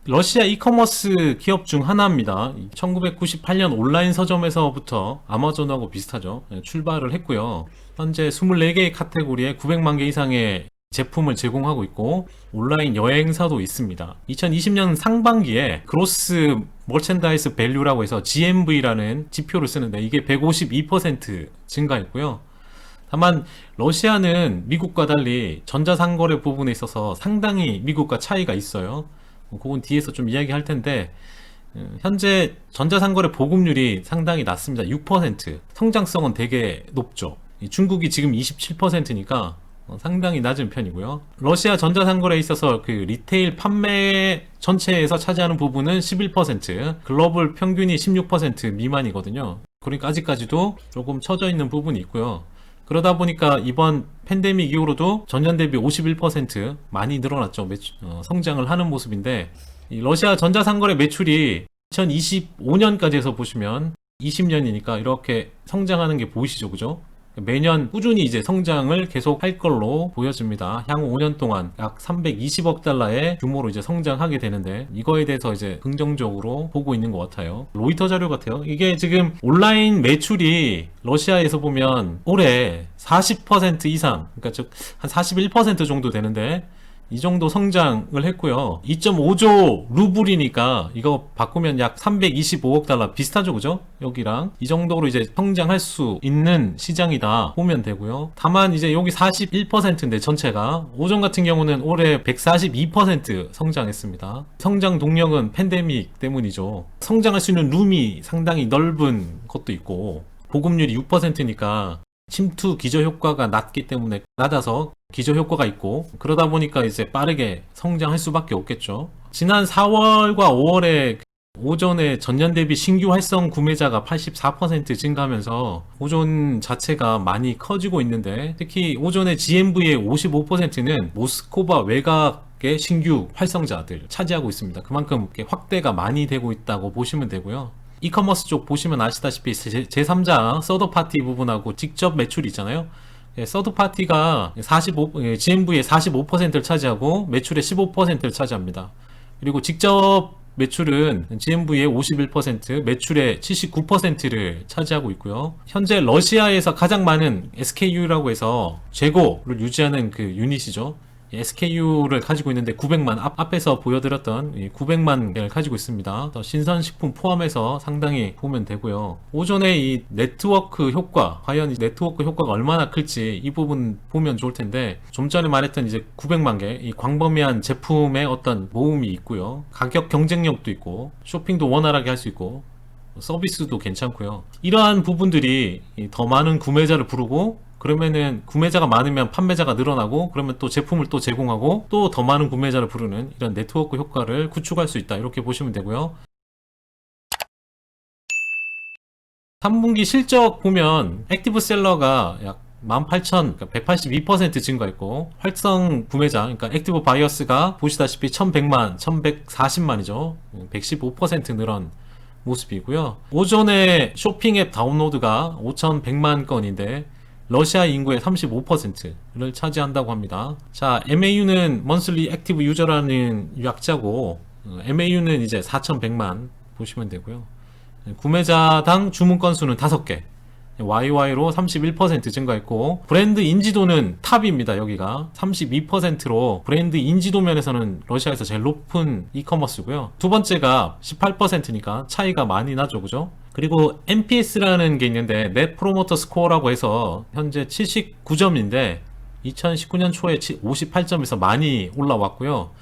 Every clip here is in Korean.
러시아 이커머스 기업 중 하나입니다. 1998년 온라인 서점에서부터 아마존하고 비슷하죠. 출발을 했고요. 현재 24개의 카테고리에 900만 개 이상의 제품을 제공하고 있고 온라인 여행사도 있습니다. 2020년 상반기에 그로스 머첸다이스 밸류라고 해서 GMV라는 지표를 쓰는데 이게 152% 증가했고요. 다만 러시아는 미국과 달리 전자상거래 부분에 있어서 상당히 미국과 차이가 있어요. 그건 뒤에서 좀 이야기할 텐데 현재 전자상거래 보급률이 상당히 낮습니다. 6%. 성장성은 되게 높죠. 중국이 지금 27%니까 상당히 낮은 편이고요. 러시아 전자상거래에 있어서 그 리테일 판매 전체에서 차지하는 부분은 11%, 글로벌 평균이 16% 미만이거든요. 그러니까 아직까지도 조금 처져 있는 부분이 있고요. 그러다 보니까 이번 팬데믹 이후로도 전년 대비 51% 많이 늘어났죠. 성장을 하는 모습인데 이 러시아 전자상거래 매출이 2025년까지 해서 보시면 20년이니까 이렇게 성장하는 게 보이시죠, 그죠? 매년 꾸준히 이제 성장을 계속 할 걸로 보여집니다. 향후 5년 동안 약 320억 달러의 규모로 이제 성장하게 되는데 이거에 대해서 이제 긍정적으로 보고 있는 것 같아요. 로이터 자료 같아요. 이게 지금 온라인 매출이 러시아에서 보면 올해 40% 이상, 그러니까 즉 한 41% 정도 되는데 이 정도 성장을 했고요. 2.5조 루블이니까 이거 바꾸면 약 325억 달러 비슷하죠, 그죠? 여기랑 이 정도로 이제 성장할 수 있는 시장이다 보면 되고요. 다만 이제 여기 41%인데 전체가 오전 같은 경우는 올해 142% 성장했습니다. 성장 동력은 팬데믹 때문이죠. 성장할 수 있는 룸이 상당히 넓은 것도 있고 보급률이 6%니까 침투 기저 효과가 낮기 때문에 낮아서 기저 효과가 있고 그러다 보니까 이제 빠르게 성장할 수밖에 없겠죠. 지난 4월과 5월에 오존의 전년 대비 신규 활성 구매자가 84% 증가하면서 오존 자체가 많이 커지고 있는데 특히 오존의 GMV의 55%는 모스코바 외곽의 신규 활성자들 차지하고 있습니다. 그만큼 확대가 많이 되고 있다고 보시면 되고요. 이커머스 쪽 보시면 아시다시피 제3자 서드파티 부분하고 직접 매출이 있잖아요. 서드파티가 GMV의 45%를 차지하고 매출의 15%를 차지합니다. 그리고 직접 매출은 GMV의 51%, 매출의 79%를 차지하고 있고요. 현재 러시아에서 가장 많은 SKU라고 해서 재고를 유지하는 그 유닛이죠. SKU를 가지고 있는데 900만 앞에서 보여드렸던 900만 개를 가지고 있습니다. 신선식품 포함해서 상당히 보면 되고요. 오전에 이 네트워크 효과, 과연 이 네트워크 효과가 얼마나 클지 이 부분 보면 좋을 텐데 좀 전에 말했던 이제 900만 개 이 광범위한 제품의 어떤 모음이 있고요. 가격 경쟁력도 있고 쇼핑도 원활하게 할 수 있고 서비스도 괜찮고요. 이러한 부분들이 더 많은 구매자를 부르고 그러면은 구매자가 많으면 판매자가 늘어나고 그러면 또 제품을 또 제공하고 또 더 많은 구매자를 부르는 이런 네트워크 효과를 구축할 수 있다 이렇게 보시면 되고요. 3분기 실적 보면 액티브 셀러가 약 18,000, 그러니까 182% 증가했고 활성 구매자, 그러니까 액티브 바이어스가 보시다시피 1,100만, 1,140만이죠. 115% 늘은 모습이고요. 오전에 쇼핑 앱 다운로드가 5,100만 건인데 러시아 인구의 35%를 차지한다고 합니다. 자, MAU는 Monthly Active User라는 약자고 MAU는 이제 4,100만 보시면 되고요. 구매자당 주문 건수는 5개 YY로 31% 증가했고 브랜드 인지도는 탑입니다. 여기가 32%로 브랜드 인지도 면에서는 러시아에서 제일 높은 이커머스고요. 두 번째가 18%니까 차이가 많이 나죠, 그죠? 그리고 NPS라는 게 있는데 넷 프로모터 스코어라고 해서 현재 79점인데 2019년 초에 58점에서 많이 올라왔고요.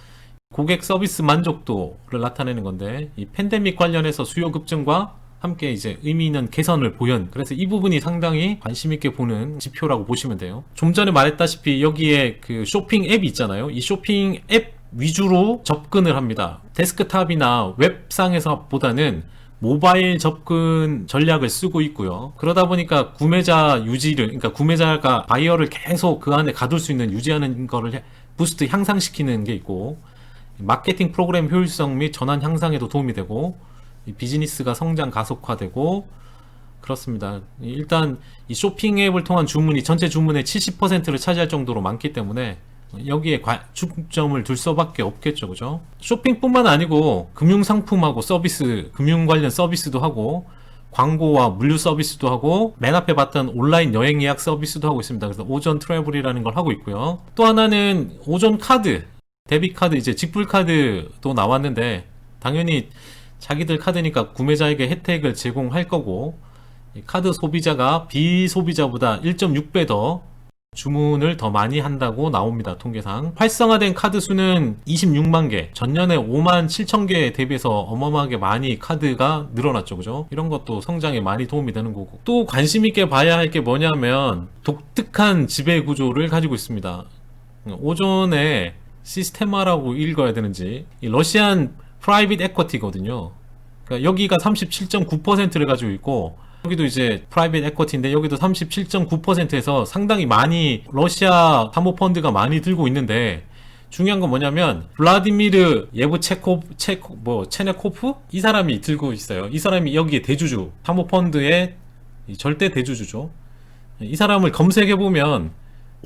고객 서비스 만족도를 나타내는 건데 이 팬데믹 관련해서 수요 급증과 함께 이제 의미 있는 개선을 보연. 그래서 이 부분이 상당히 관심 있게 보는 지표라고 보시면 돼요. 좀 전에 말했다시피 여기에 그 쇼핑 앱이 있잖아요. 이 쇼핑 앱 위주로 접근을 합니다. 데스크탑이나 웹상에서 보다는 모바일 접근 전략을 쓰고 있고요. 그러다 보니까 구매자 유지를, 그러니까 구매자가 바이어를 계속 그 안에 가둘 수 있는 유지하는 거를 부스트 향상시키는 게 있고 마케팅 프로그램 효율성 및 전환 향상에도 도움이 되고 비즈니스가 성장 가속화되고 그렇습니다. 일단 이 쇼핑 앱을 통한 주문이 전체 주문의 70%를 차지할 정도로 많기 때문에 여기에 중점을 둘 수밖에 없겠죠, 그죠? 쇼핑뿐만 아니고 금융상품하고 서비스, 금융 관련 서비스도 하고 광고와 물류 서비스도 하고 맨 앞에 봤던 온라인 여행 예약 서비스도 하고 있습니다. 그래서 오전 트래블이라는 걸 하고 있고요. 또 하나는 오전 카드, 데뷔 카드, 이제 직불 카드도 나왔는데 당연히 자기들 카드니까 구매자에게 혜택을 제공할 거고, 카드 소비자가 비소비자보다 1.6배 더 주문을 더 많이 한다고 나옵니다. 통계상. 활성화된 카드 수는 26만 개, 전년에 5만 7천 개에 대비해서 어마어마하게 많이 카드가 늘어났죠. 그죠? 이런 것도 성장에 많이 도움이 되는 거고. 또 관심 있게 봐야 할 게 뭐냐면 독특한 지배 구조를 가지고 있습니다. 오전에 시스테마라고 읽어야 되는지, 이 러시안 프라이빗 에쿼티거든요. 그러니까 여기가 37.9%를 가지고 있고, 여기도 이제 프라이빗 에쿼티인데 여기도 37.9%에서 상당히 많이 러시아 사모펀드가 많이 들고 있는데, 중요한 건 뭐냐면 블라디미르 체네코프 이 사람이 들고 있어요. 이 사람이 여기에 대주주, 사모펀드의 절대 대주주죠. 이 사람을 검색해 보면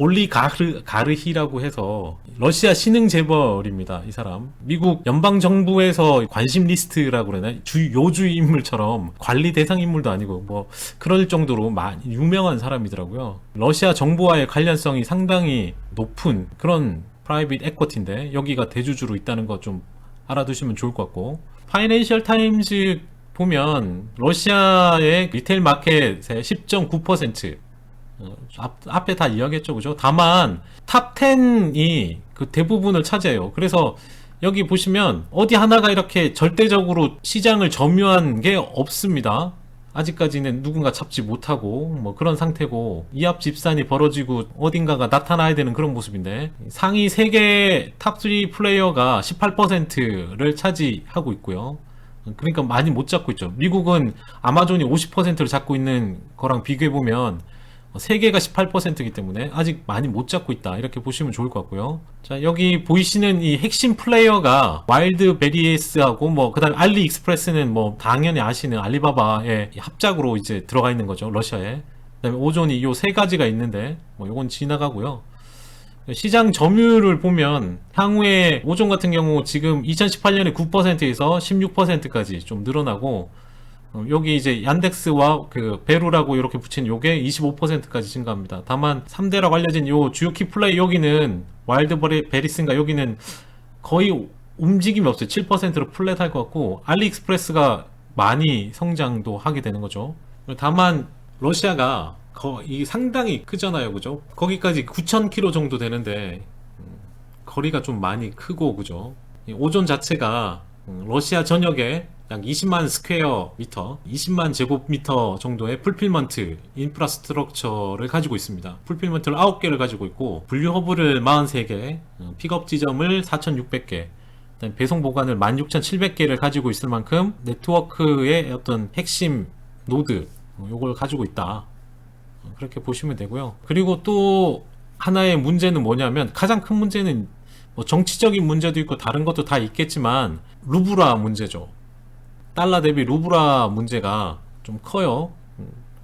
올리가르히라고 해서 러시아 신흥 재벌입니다. 이 사람 미국 연방정부에서 관심 리스트라고 그러나, 요주의 인물처럼 관리 대상 인물도 아니고 뭐 그럴 정도로 많이 유명한 사람이더라고요. 러시아 정부와의 관련성이 상당히 높은 그런 프라이빗 에쿼티인데 여기가 대주주로 있다는 거 좀 알아두시면 좋을 것 같고, 파이낸셜 타임즈 보면 러시아의 리테일 마켓의 10.9%, 앞에 다 이야기했죠, 그죠? 다만 탑 10이 그 대부분을 차지해요. 그래서 여기 보시면 어디 하나가 이렇게 절대적으로 시장을 점유한 게 없습니다. 아직까지는 누군가 잡지 못하고 뭐 그런 상태고, 이합 집산이 벌어지고 어딘가가 나타나야 되는 그런 모습인데, 상위 3개 탑 3 플레이어가 18%를 차지하고 있고요. 그러니까 많이 못 잡고 있죠. 미국은 아마존이 50%를 잡고 있는 거랑 비교해보면 세계가 18%이기 때문에 아직 많이 못 잡고 있다, 이렇게 보시면 좋을 것 같고요. 자, 여기 보이시는 이 핵심 플레이어가 와일드베리에스하고 뭐 그다음에 알리익스프레스는 뭐 당연히 아시는 알리바바의 합작으로 이제 들어가 있는 거죠, 러시아에. 그다음에 오존이 요 세 가지가 있는데 뭐 요건 지나가고요. 시장 점유율을 보면 향후에 오존 같은 경우 지금 2018년에 9%에서 16%까지 좀 늘어나고, 여기 이제 얀덱스와 그 베루라고 이렇게 붙인 요게 25%까지 증가합니다. 다만 3대라고 알려진 요 주요 키플레이 여기는 와일드베리스인가, 여기는 거의 움직임이 없어요. 7%로 플랫할 것 같고, 알리익스프레스가 많이 성장도 하게 되는 거죠. 다만 러시아가 이 상당히 크잖아요, 그죠? 거기까지 9,000km 정도 되는데 거리가 좀 많이 크고, 그죠? 이 오존 자체가 러시아 전역에 약 20만 스퀘어 미터, 20만 제곱미터 정도의 풀필먼트 인프라스트럭처를 가지고 있습니다. 풀필먼트를 9개를 가지고 있고, 분류 허브를 43개, 픽업 지점을 4,600개, 배송 보관을 16,700개를 가지고 있을 만큼 네트워크의 어떤 핵심 노드, 요걸 가지고 있다, 그렇게 보시면 되고요. 그리고 또 하나의 문제는 뭐냐면, 가장 큰 문제는 뭐 정치적인 문제도 있고 다른 것도 다 있겠지만 루브라 문제죠. 달러 대비 루브라 문제가 좀 커요.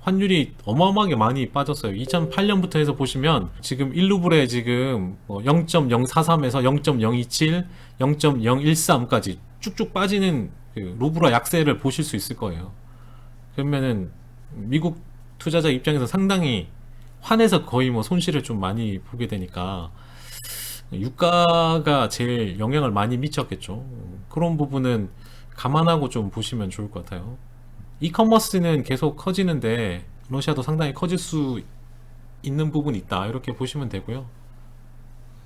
환율이 어마어마하게 많이 빠졌어요. 2008년부터 해서 보시면 지금 1루블에 지금 뭐 0.043에서 0.027, 0.013까지 쭉쭉 빠지는 그 루브라 약세를 보실 수 있을 거예요. 그러면은 미국 투자자 입장에서 상당히 환해서 거의 뭐 손실을 좀 많이 보게 되니까 유가가 제일 영향을 많이 미쳤겠죠. 그런 부분은 감안하고 좀 보시면 좋을 것 같아요. 이커머스는 계속 커지는데 러시아도 상당히 커질 수 있는 부분이 있다, 이렇게 보시면 되고요.